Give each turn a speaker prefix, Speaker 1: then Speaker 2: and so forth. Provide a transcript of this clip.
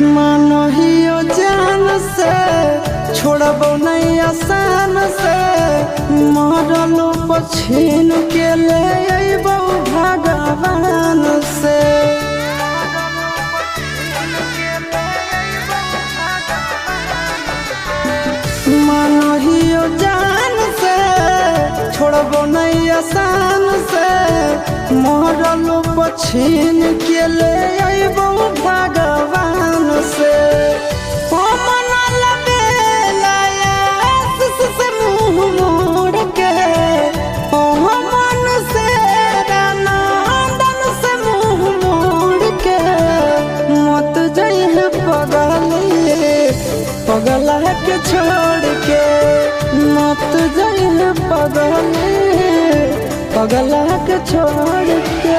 Speaker 1: मानहियो जान से छोड़बो नहीं आसान से मरलो पछीन के ले अइबो भगवान से। मानहियो जान से छोड़बो नहीं आसान से मरलो पछीन के ले अइबो भगवान से। पगला के छोड़ के मत जाइए पगला के छोड़ के।